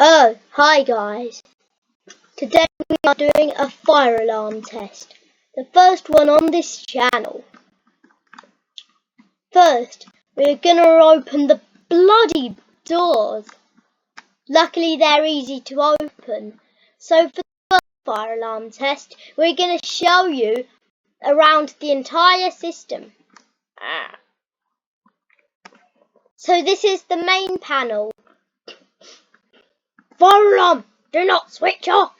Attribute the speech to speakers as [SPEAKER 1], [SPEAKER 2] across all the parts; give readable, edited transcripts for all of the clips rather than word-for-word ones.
[SPEAKER 1] Oh, hi guys. Today we are doing a fire alarm test. The first one on this channel. First, we're gonna open the bloody doors. Luckily they're easy to open. So for the first fire alarm test, we're gonna show you around the entire system. So this is the main panel. Fire alarm! Do not switch off!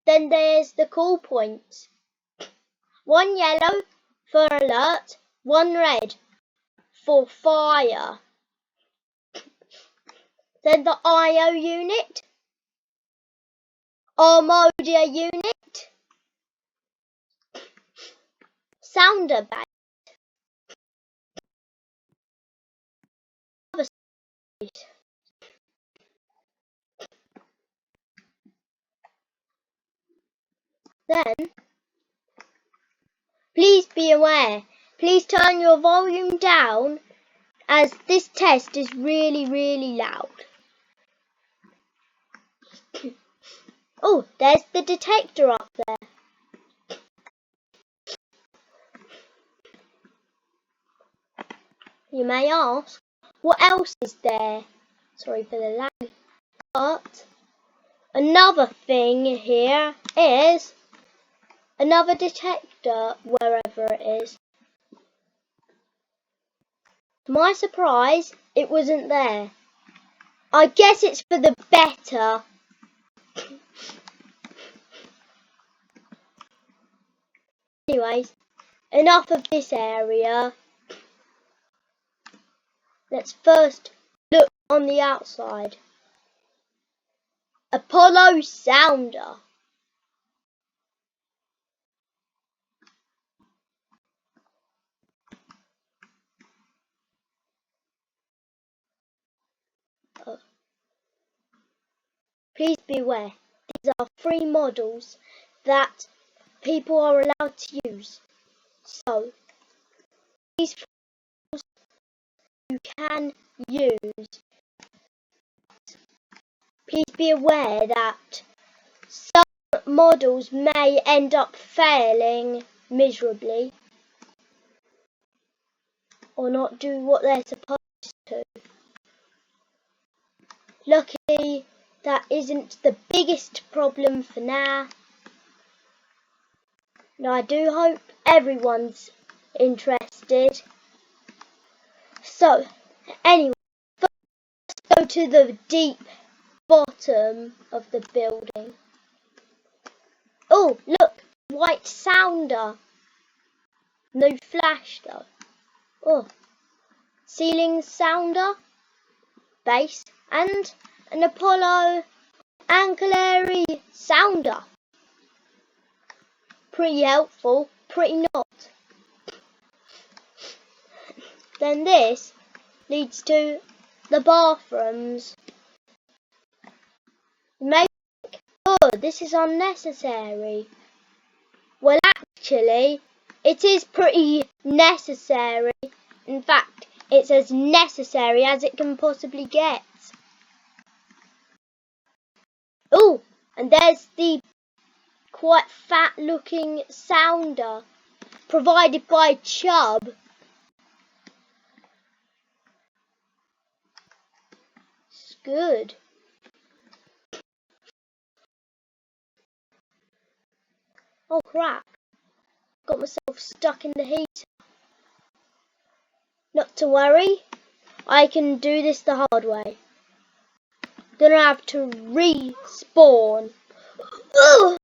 [SPEAKER 1] Then there's the call points. One yellow for alert, one red for fire. Then the IO unit, Armodia unit, sounder base. Then, please be aware, please turn your volume down as this test is really loud. Oh, there's the detector up there. You may ask, what else is there? Sorry for the lag. But another thing here is another detector wherever it is. To my surprise, it wasn't there. I guess it's for the better. Anyways, enough of this area. Let's first look on the outside. Apollo sounder. Please beware, these are free models that people are allowed to use. So, these models you can use. Please be aware that some models may end up failing miserably or not do what they're supposed to. Luckily, that isn't the biggest problem for now. And I do hope everyone's interested. So, anyway, let's go to the deep bottom of the building. Oh, look, white sounder. No flash though. Oh, ceiling sounder, base, and an Apollo ancillary sounder. Pretty helpful, pretty not. Then this leads to the bathrooms. You may think, oh, this is unnecessary. Well, actually, it is pretty necessary. In fact, it's as necessary as it can possibly get. Oh, and there's the quite fat looking sounder provided by Chubb. It's good. Oh crap, got myself stuck in the heater. Not to worry, I can do this the hard way. Gonna have to respawn. Ugh.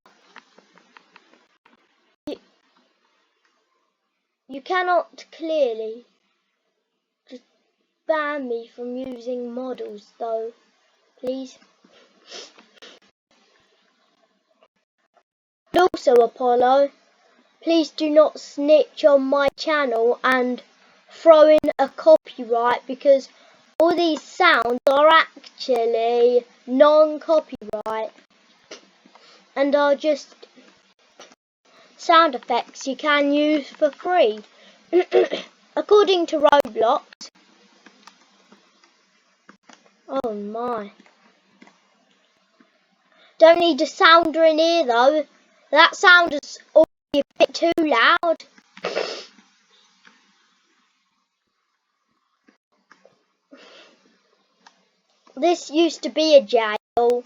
[SPEAKER 1] You cannot clearly just ban me from using models though, please. And also, Apollo, please do not snitch on my channel and throw in a copyright, because all these sounds are actually non-copyright and are just sound effects you can use for free. According to Roblox, Oh my. Don't need a sounder in here though. That sound is already a bit too loud. This used to be a jail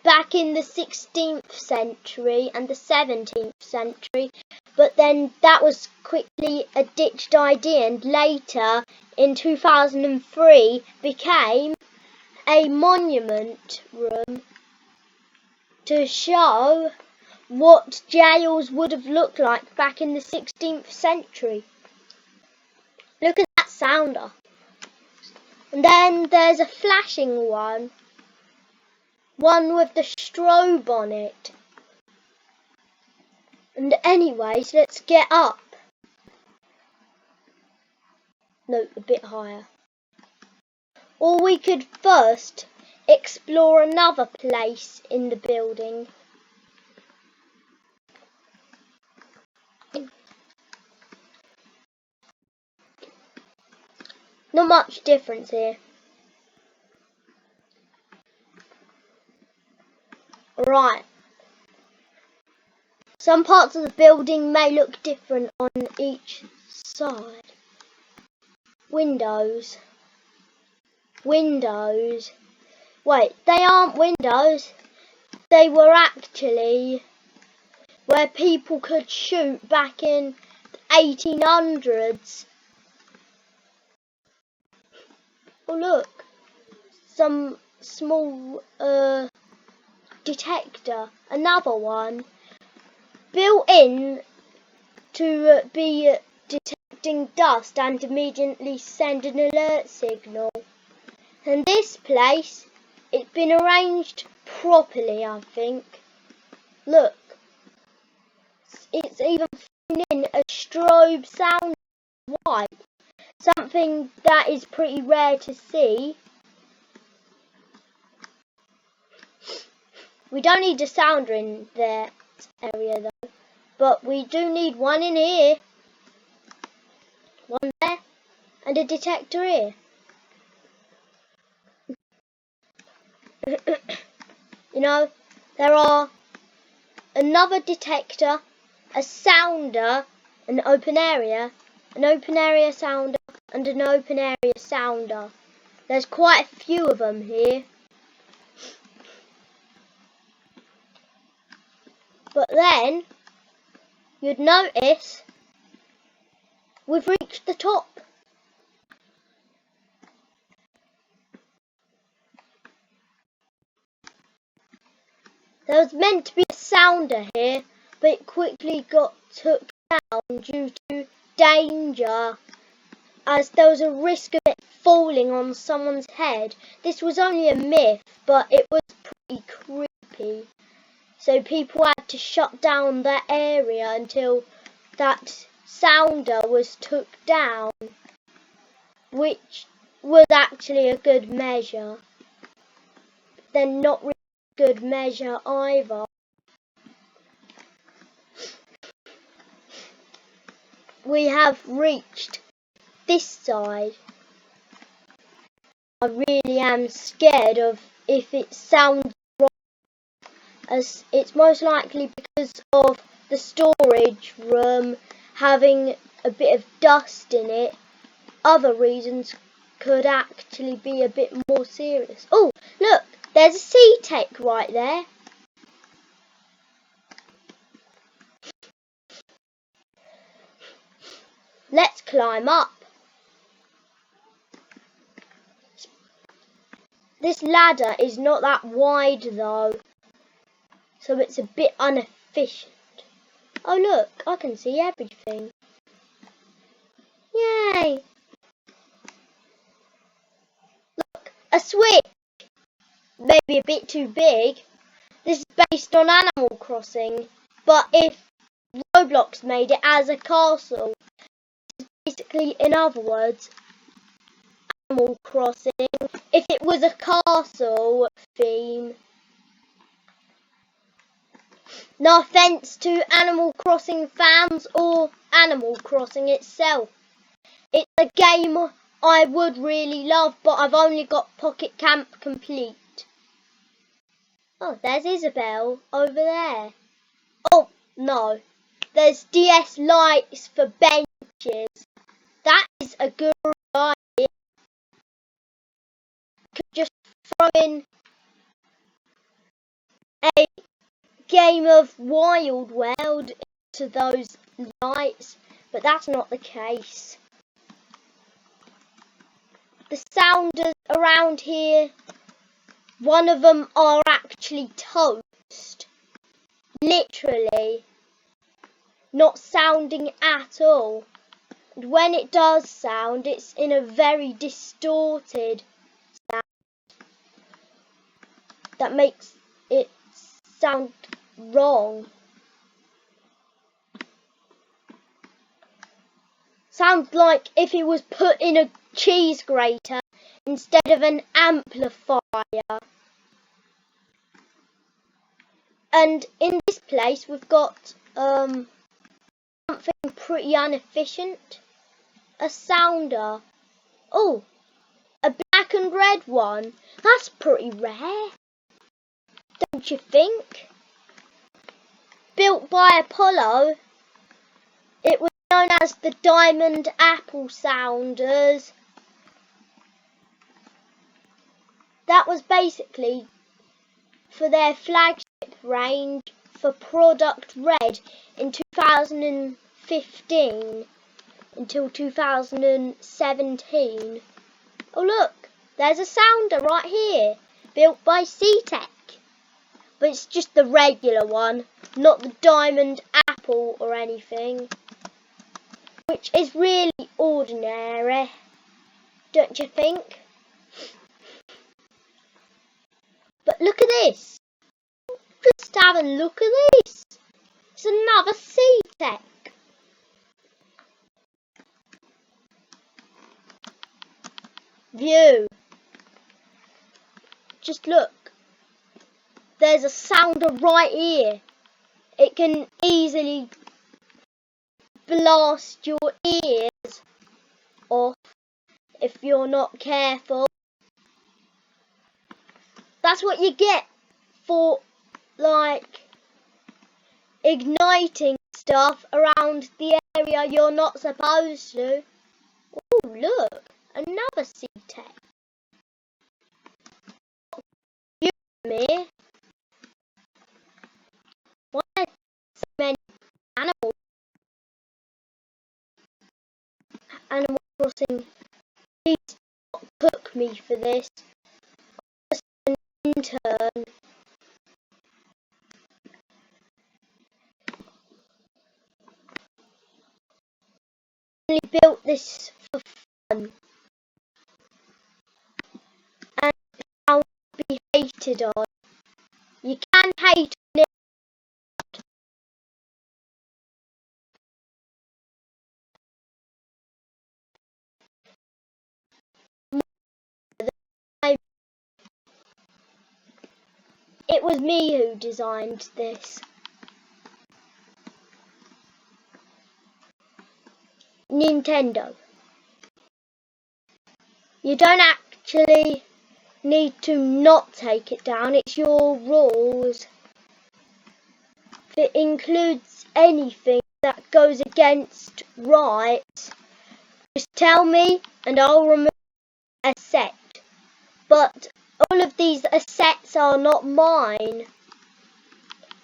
[SPEAKER 1] back in the 16th century and the 17th century, but then that was quickly a ditched idea and later in 2003 became a monument room to show what jails would have looked like back in the 16th century. Look at that sounder. And then there's a flashing one with the strobe on it. And anyways, let's get up. No, a bit higher. Or we could first explore another place in the building. Not much difference here. Right. Some parts of the building may look different on each side. Windows. Windows. Wait, they aren't windows. They were actually where people could shoot back in the 1800s. Oh look, some small detector, another one, built in to be detecting dust and immediately send an alert signal. And this place, it's been arranged properly, I think. Look, it's even thrown in a strobe sound white, something that is pretty rare to see. We don't need a sounder in that area though, but we do need one in here, one there, and a detector here. You know, there are another detector, a sounder, an open area sounder, and an open area sounder. There's quite a few of them here. But then, you'd notice, we've reached the top. There was meant to be a sounder here, but it quickly got took down due to danger, as there was a risk of it falling on someone's head. This was only a myth, but it was pretty creepy. So people had to shut down that area until that sounder was took down, which was actually a good measure. Then not really a good measure either. We have reached this side. I really am scared of if it sounds wrong, as it's most likely because of the storage room having a bit of dust in it. Other reasons could actually be a bit more serious. Oh, look, there's a sea-tech right there. Let's climb up. This ladder is not that wide though, so it's a bit inefficient. Oh look, I can see everything. Yay! Look, a switch. Maybe a bit too big. This is based on Animal Crossing, but if Roblox made it as a castle, basically, in other words, Animal Crossing, if it was a castle theme. No offence to Animal Crossing fans or Animal Crossing itself. It's a game I would really love, but I've only got Pocket Camp Complete. Oh, there's Isabel over there. Oh, no. There's DS lights for benches. That is a good idea. Could just throw in a game of Wild World into those lights, but that's not the case. The sounders around here, one of them are actually toast. Literally. Not sounding at all. And when it does sound, it's in a very distorted sound that makes it sound wrong. Sounds like if it was put in a cheese grater instead of an amplifier. And in this place we've got something pretty inefficient. A sounder. Oh, a black and red one. That's pretty rare, don't you think? Built by Apollo. It was known as the Diamond Apple Sounders. That was basically for their flagship range for Product Red in 2015 until 2017. Oh look, there's a sounder right here, built by C-Tech. But it's just the regular one, not the Diamond Apple or anything. Which is really ordinary, don't you think? But look at this. Just have a look at this. It's another C-Tech. View. Just look. There's a sounder right here. It can easily blast your ears off if you're not careful. That's what you get for like igniting stuff around the area you're not supposed to. Oh look, another C-Tech. Me. Why are so many animals? Animal Crossing, please don't cook me for this. I'm just an intern. I only built this for fun. And I'll be hated on. You can hate on it. It was me who designed this. Nintendo. You don't actually need to not take it down. It's your rules. If it includes anything that goes against rights, just tell me and I'll remove a set. But all of these assets are not mine.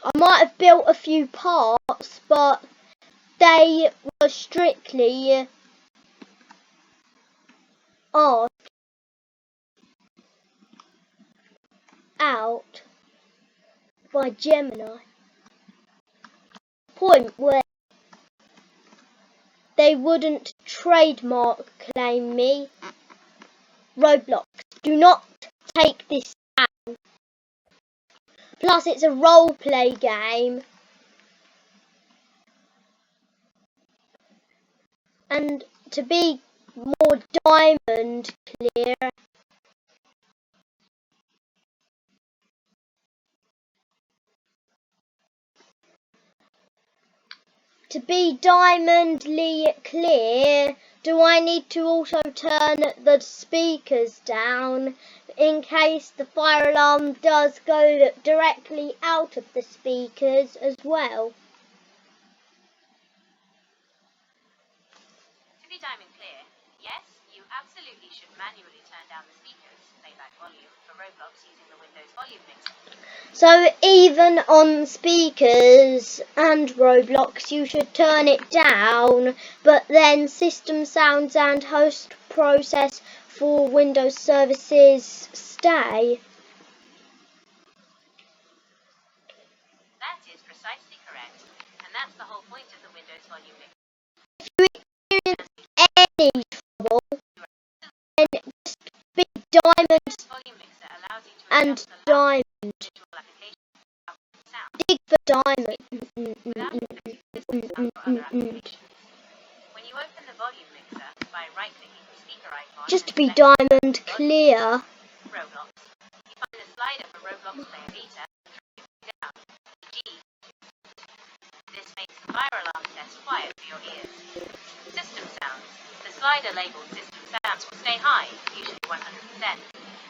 [SPEAKER 1] I might have built a few parts, but they were strictly asked out by Gemini. Point where they wouldn't trademark claim me. Roblox, do not take this down. Plus it's a roleplay game. And to be more diamond clear, to be diamondly clear, do I need to also turn the speakers down in case the fire alarm does go directly out of the speakers as well?
[SPEAKER 2] To be diamond clear, yes, you absolutely should manually turn down the speakers playback volume for Roblox using the Windows volume mixer.
[SPEAKER 1] So even on speakers and Roblox you should turn it down, but then system sounds and host process for Windows services stay.
[SPEAKER 2] That is precisely correct, and that's the whole point of the Windows volume mixer.
[SPEAKER 1] Any trouble, then just be diamond
[SPEAKER 2] Volume mixer allows you to
[SPEAKER 1] and
[SPEAKER 2] adjust the
[SPEAKER 1] diamond.
[SPEAKER 2] individual application sound
[SPEAKER 1] Dig for diamond.
[SPEAKER 2] without affecting system sound or other applications. When you open the volume mixer by right-clicking the speaker icon
[SPEAKER 1] Just
[SPEAKER 2] and
[SPEAKER 1] be
[SPEAKER 2] selecting
[SPEAKER 1] diamond clear.
[SPEAKER 2] Roblox, you find the slider for Roblox Player Beta down. G. This makes the fire alarm test quiet for your ears. System sounds. The slider labeled system sounds will stay high, usually 100%,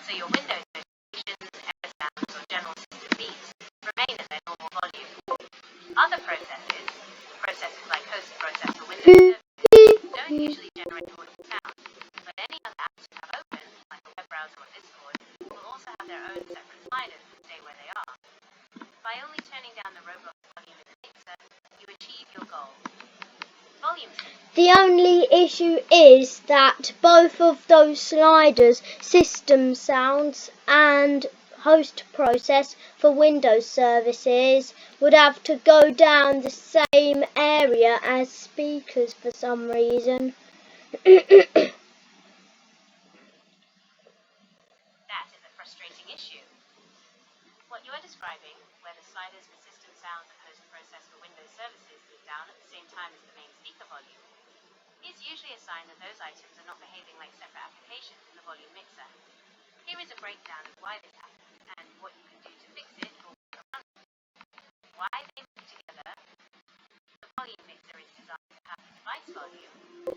[SPEAKER 2] so your Windows notifications, error sounds, or general system beeps remain at their normal volume. Other processes like host process for Windows services, don't usually generate audible sound, but any other apps you have open, like a web browser or Discord, will also have their own separate sliders that stay where they are. By only turning down the Roblox volume in the mixer, you achieve your goal. Volume.
[SPEAKER 1] The only issue is that both of those sliders, system sounds and host process for Windows services, would have to go down the same area as speakers for some reason.
[SPEAKER 2] That is a frustrating issue. What you are describing, where the sliders for system sounds and host process for Windows services move down at the same time as the main speaker volume, is usually a sign that those items are not behaving like separate applications in the volume mixer. Here is a breakdown of why this happens and what you can do to fix it or work around it. Why they move together. The volume mixer is designed to have the device volume,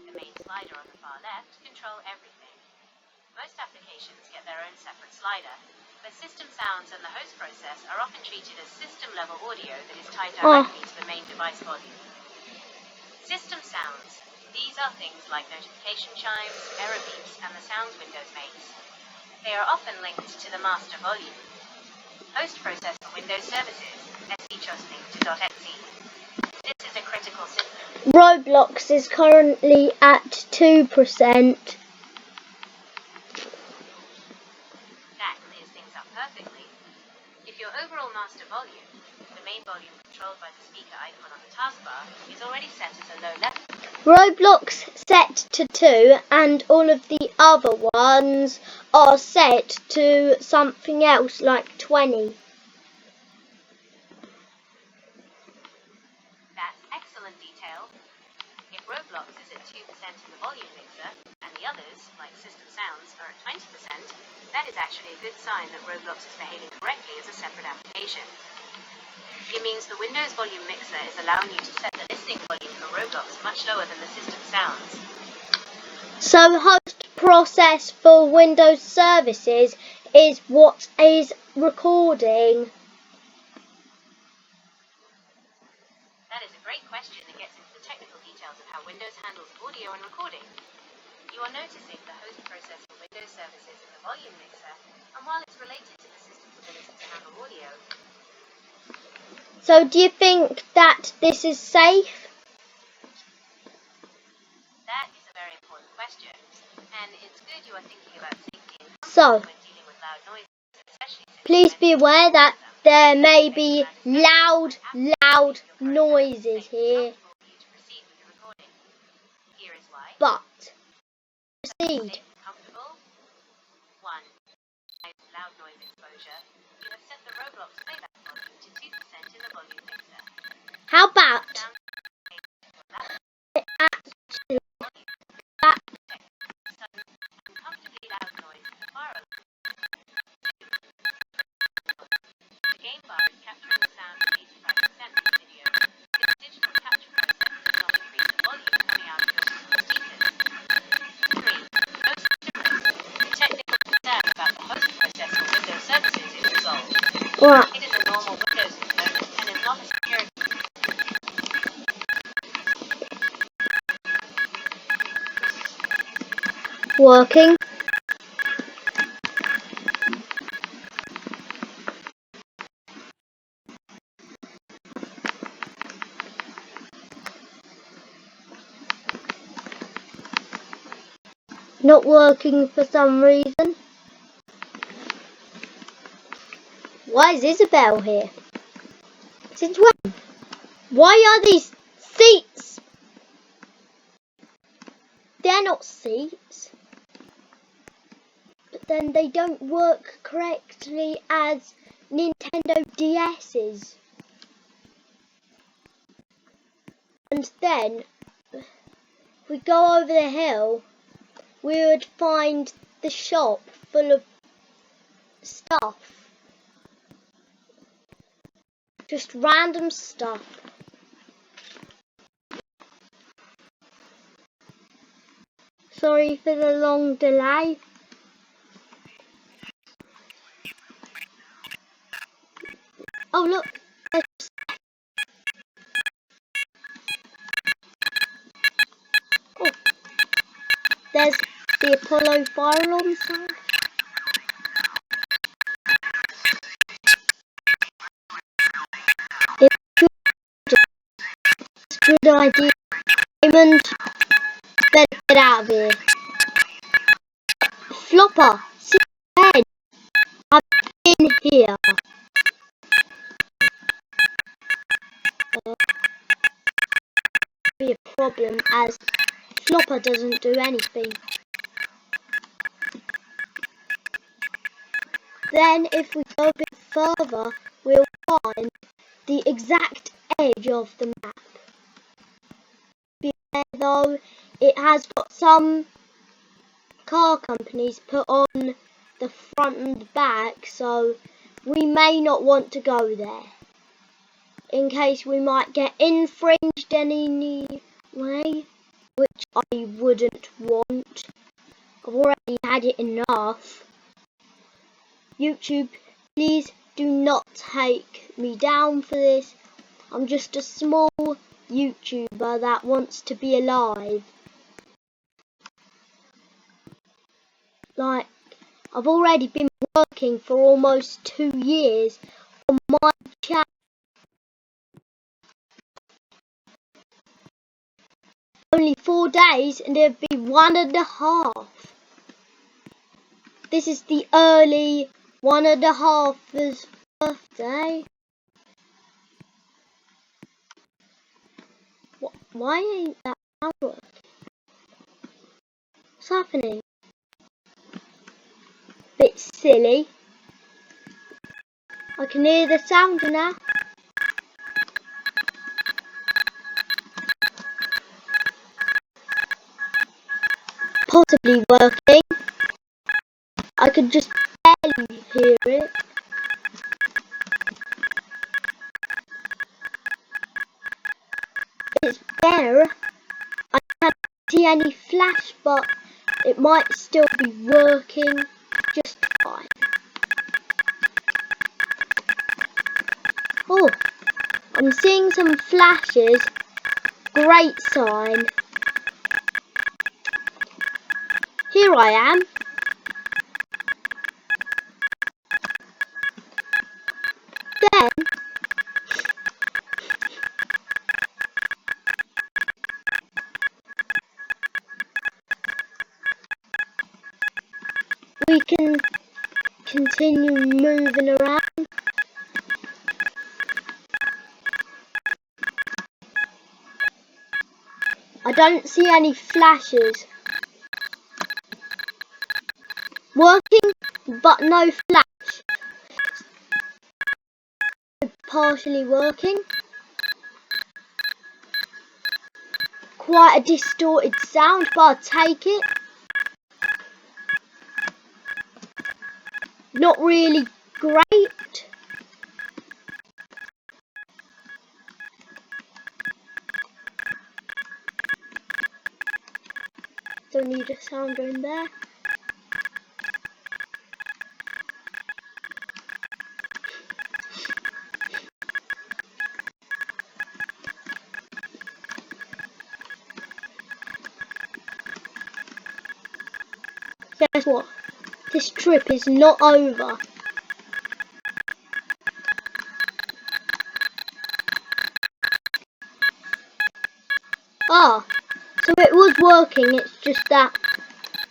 [SPEAKER 2] the main slider on the far left, control everything. Most applications get their own separate slider, but system sounds and the host process are often treated as system-level audio that is tied directly to the main device volume. System sounds. These are things like notification chimes, error beeps, and the sounds Windows makes. They are often linked to the master volume. Host process for Windows services, /exe. This is a critical system.
[SPEAKER 1] Roblox is currently at 2%.
[SPEAKER 2] That clears things up perfectly. If your overall master volume, the main volume controlled by the speaker icon on the taskbar, is already set at a low level.
[SPEAKER 1] Roblox set to 2 and all of the other ones are set to something else like 20.
[SPEAKER 2] That's excellent detail. If Roblox is at 2% in the volume mixer, and the others, like system sounds, are at 20%, that is actually a good sign that Roblox is behaving correctly as a separate application. It means the Windows volume mixer is allowing you to set the listening volume for Roblox much lower than the system sounds.
[SPEAKER 1] So host process for Windows services is what is recording.
[SPEAKER 2] That is a great question that gets into the technical details of how Windows handles audio and recording. You are noticing the host process for Windows services in the volume mixer, and while it's related to the system's ability to handle audio,
[SPEAKER 1] So do you think that this is safe?
[SPEAKER 2] that is a very important question, and it's good you are thinking about safety and
[SPEAKER 1] So,
[SPEAKER 2] comfort when dealing with loud noises, especially since
[SPEAKER 1] please be aware that there may be loud noises here,
[SPEAKER 2] Here is why.
[SPEAKER 1] but proceed.
[SPEAKER 2] Safe and comfortable. 1. Loud noise exposure. You have set the Roblox playback volume to 2% in the volume mixer.
[SPEAKER 1] How about
[SPEAKER 2] Sound
[SPEAKER 1] actually that
[SPEAKER 2] sudden, uncomfortably loud noise in the fire alarm. The game bar is capturing the sound at 85% of the video. This digital capture process does not increase the volume coming out of your speakers.
[SPEAKER 1] Alright,
[SPEAKER 2] It is a normal Windows component and is not a security.
[SPEAKER 1] working. Not working for some reason. Why is Isabel here? Since when? Why are these seats? They're not seats. But then they don't work correctly as Nintendo DS's. And then, if we go over the hill, we would find the shop full of stuff. Just random stuff. Sorry for the long delay. Oh look, there's the Apollo fire alarm sign. It's a good idea. Raymond, better get out of here. Flopper, sit ahead. I've been here. Be a problem as Flopper doesn't do anything. Then if we go a bit further, we'll find the exact edge of the map. Though it has got some car companies put on the front and the back, so we may not want to go there in case we might get infringed anyway, which I wouldn't want. I've already had it enough. YouTube, please do not take me down for this. I'm just a small YouTuber that wants to be alive. Like, I've already been working for almost 2 years on my channel. Only 4 days and it'll be 1.5. This is the early 1.5's birthday. Why ain't that working? What's happening? Bit silly. I can hear the sound now. Possibly working. I could just barely hear it. It's there. I can't see any flash, but it might still be working just fine. Oh, I'm seeing some flashes. Great sign. Here I am. Then we can continue moving around. I don't see any flashes. Working, but no flash. Partially working. Quite a distorted sound, but I'll take it. Not really great. Don't need a sounder in there. Guess what? This trip is not over. Ah, so it was working, it's just that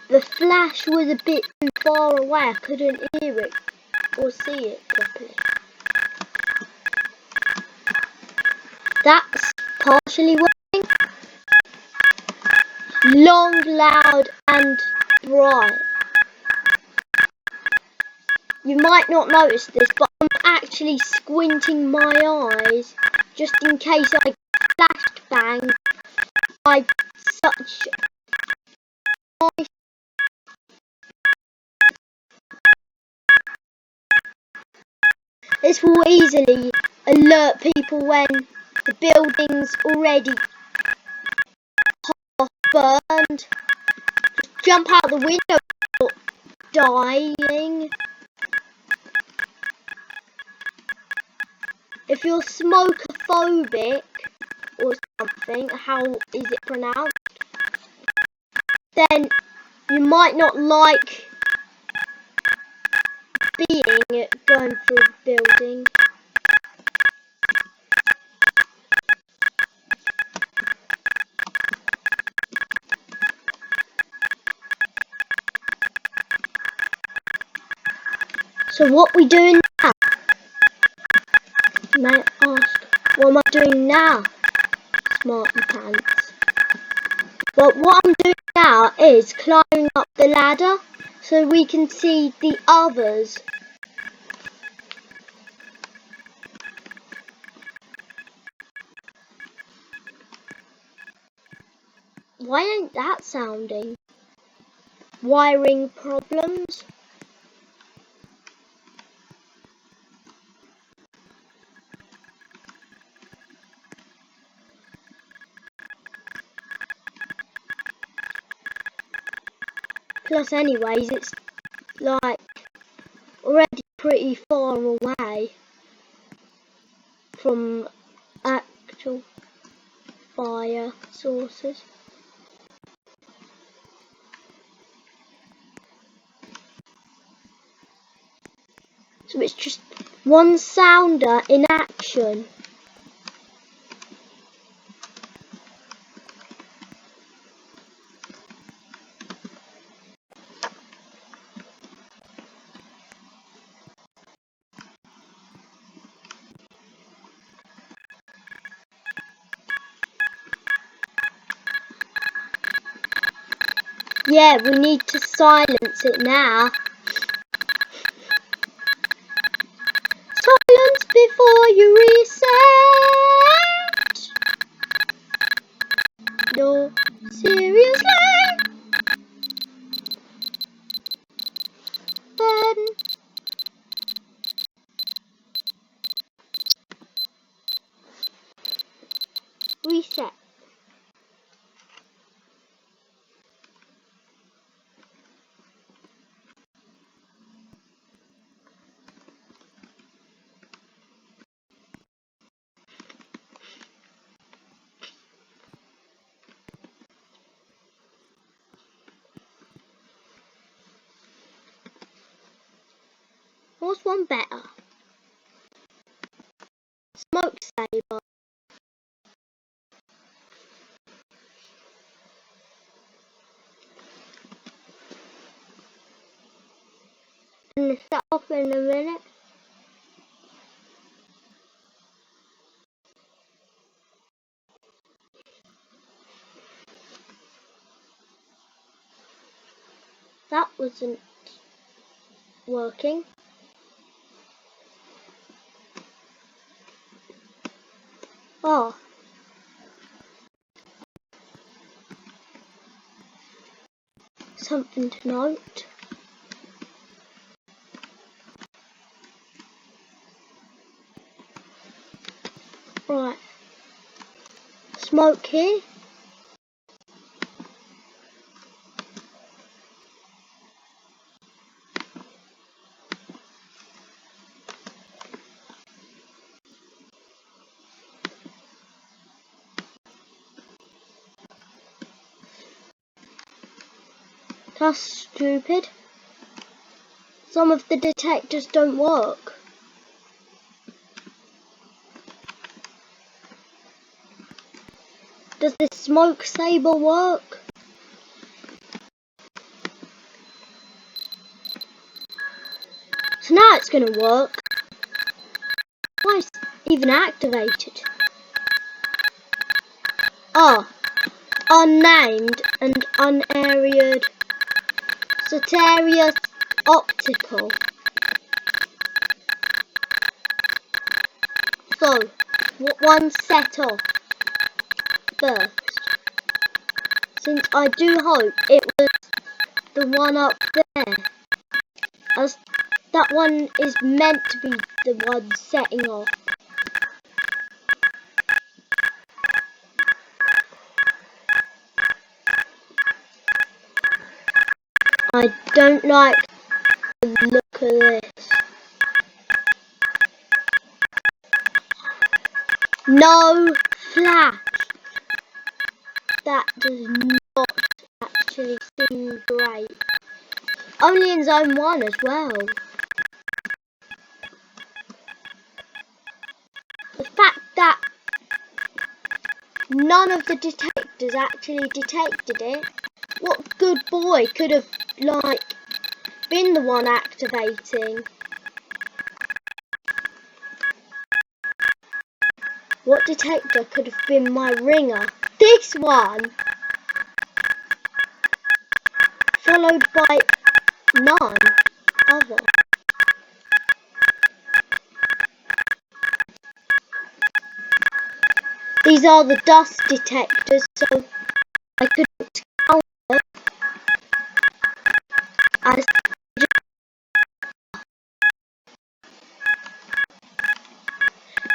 [SPEAKER 1] the flash was a bit too far away. I couldn't hear it or see it properly. That's partially working. Long, loud and bright. You might not notice this, but I'm actually squinting my eyes just in case I flash bang by such nice. This will easily alert people when the building's already half burned. Just jump out the window without dying. If you're smokophobic or something, how is it pronounced? Then you might not like going through the building. So what we doing now? You might ask, what am I doing now, Smarty Pants? Well, what I'm doing now is climbing up the ladder so we can see the others. Why ain't that sounding? Wiring problems? Plus anyways, it's like already pretty far away from actual fire sources. So it's just one sounder in action. Yeah, we need to silence it now. Silence before you reset. No, seriously. Then reset. What's one better? Smoke saver. And set off in a minute. That wasn't working. Oh. Something to note. Right. Smoke here. That's stupid. Some of the detectors don't work. Does this smoke saber work? So now it's going to work. Why is it even activated? Ah, unnamed and unareaed. Soteria optical. So, what one set off first? Since I do hope it was the one up there, as that one is meant to be the one setting off. I don't like the look of this. No flash! That does not actually seem great. Only in zone 1 as well. The fact that none of the detectors actually detected it. What good boy could have, like, been the one activating? What detector could have been my ringer? This one! Followed by none other. These are the dust detectors, so I couldn't count them as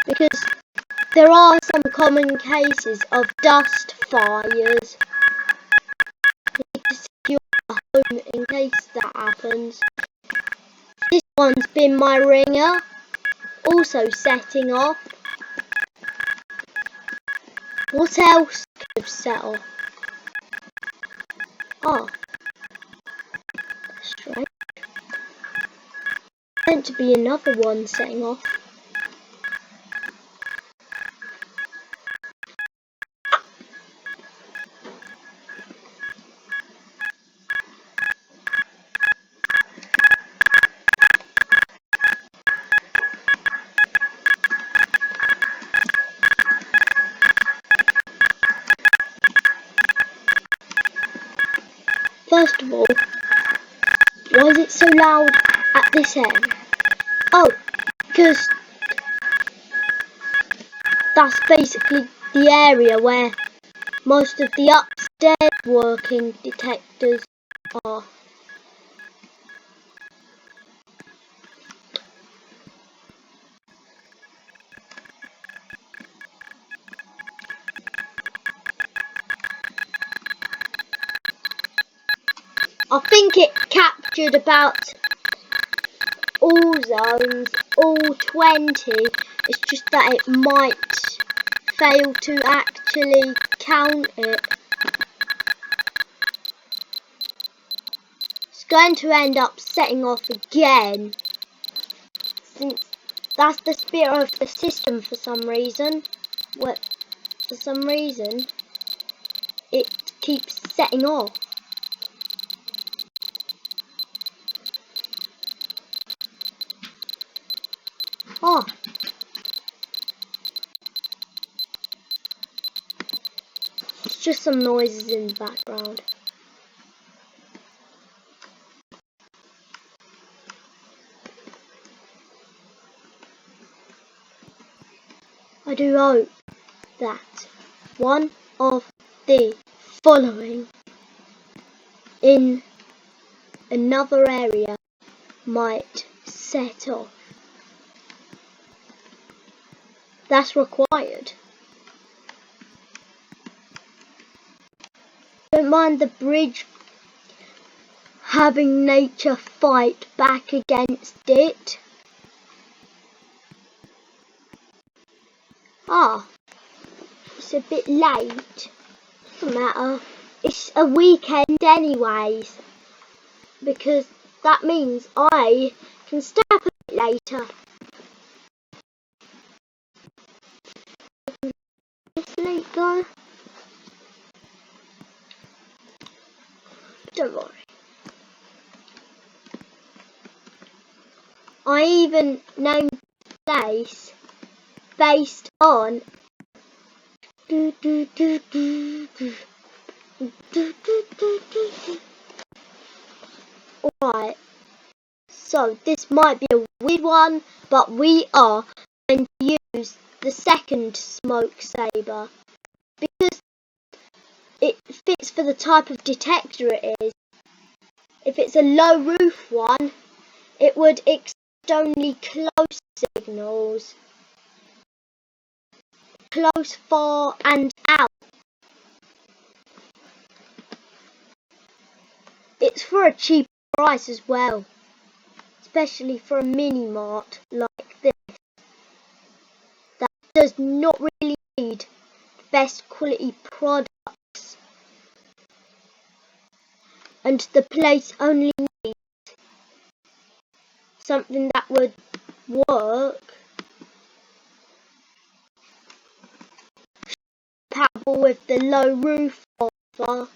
[SPEAKER 1] because there are some common cases of dust fires. You need to secure a home in case that happens. This one's been my ringer, also setting off. What else could have set off? Oh, strange. Meant to be another one setting off. First of all, why is it so loud at this end? Oh, because that's basically the area where most of the upstairs working detectors are. I think it captured about all zones, all 20. It's just that it might fail to actually count it. It's going to end up setting off again, since that's the spirit of the system for some reason. For some reason, it keeps setting off. Oh. It's just some noises in the background. I do hope that one of the following in another area might set off. That's required. Don't mind the bridge having nature fight back against it. Ah, it's a bit late. Doesn't matter. It's a weekend anyways. because that means I can stay up a bit later. It's late though. Don't worry. I even named the place based on Alright, so this might be a weird one, but we are going to use the second smoke saber because it fits for the type of detector it is. If it's a low roof one, it would accept only close signals. Close, far and out. It's for a cheap price as well, especially for a mini mart like this that does not really need the best quality products, and the place only needs something that would work, compatible with the low roof offer.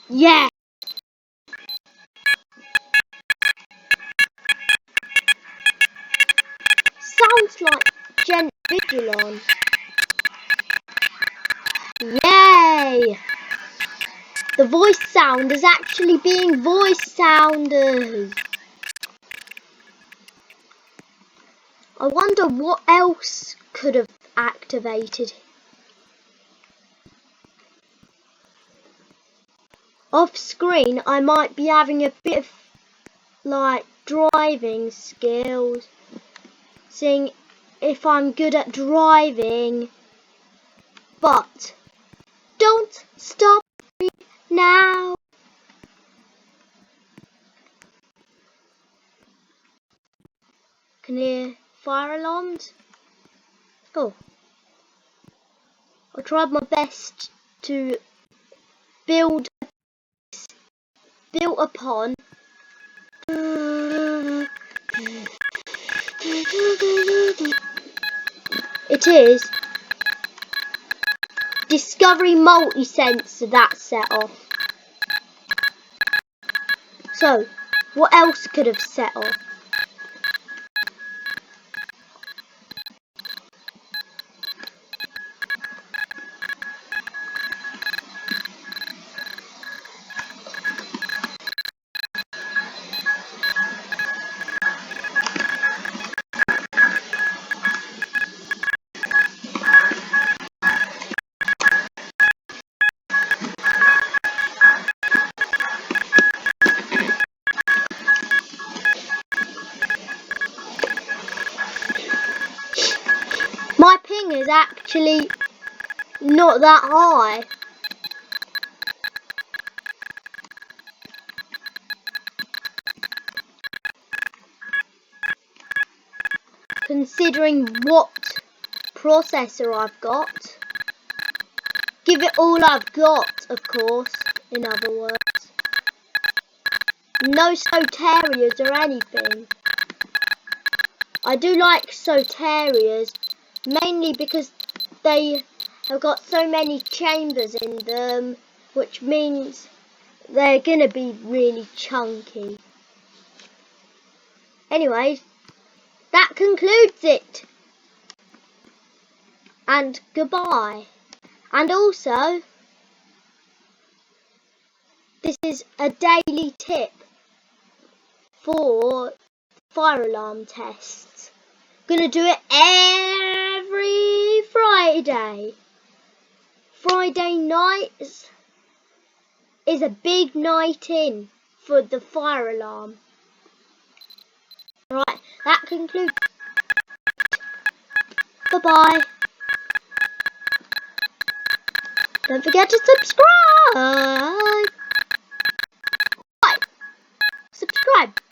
[SPEAKER 1] Yeah! Sounds like Gent Vigilon. Yay! The voice sound is actually being voice sounders. I wonder what else could have activated. Off screen, I might be having a bit of like driving skills, seeing if I'm good at driving, but don't stop me now. Can hear fire alarms. Oh, I tried my best to build upon it is Discovery multi-sensor that set off. So, what else could have set off? My ping is actually not that high. Considering what processor I've got. Give it all I've got, of course, in other words. No soterias or anything. I do like soterias, mainly because they have got so many chambers in them, which means they're gonna be really chunky. Anyways, that concludes it. And goodbye. And also, this is a daily tip for fire alarm tests. Gonna do it every Friday. Friday nights is a big night in for the fire alarm. Right, that concludes. Bye-bye. Don't forget to subscribe. Subscribe.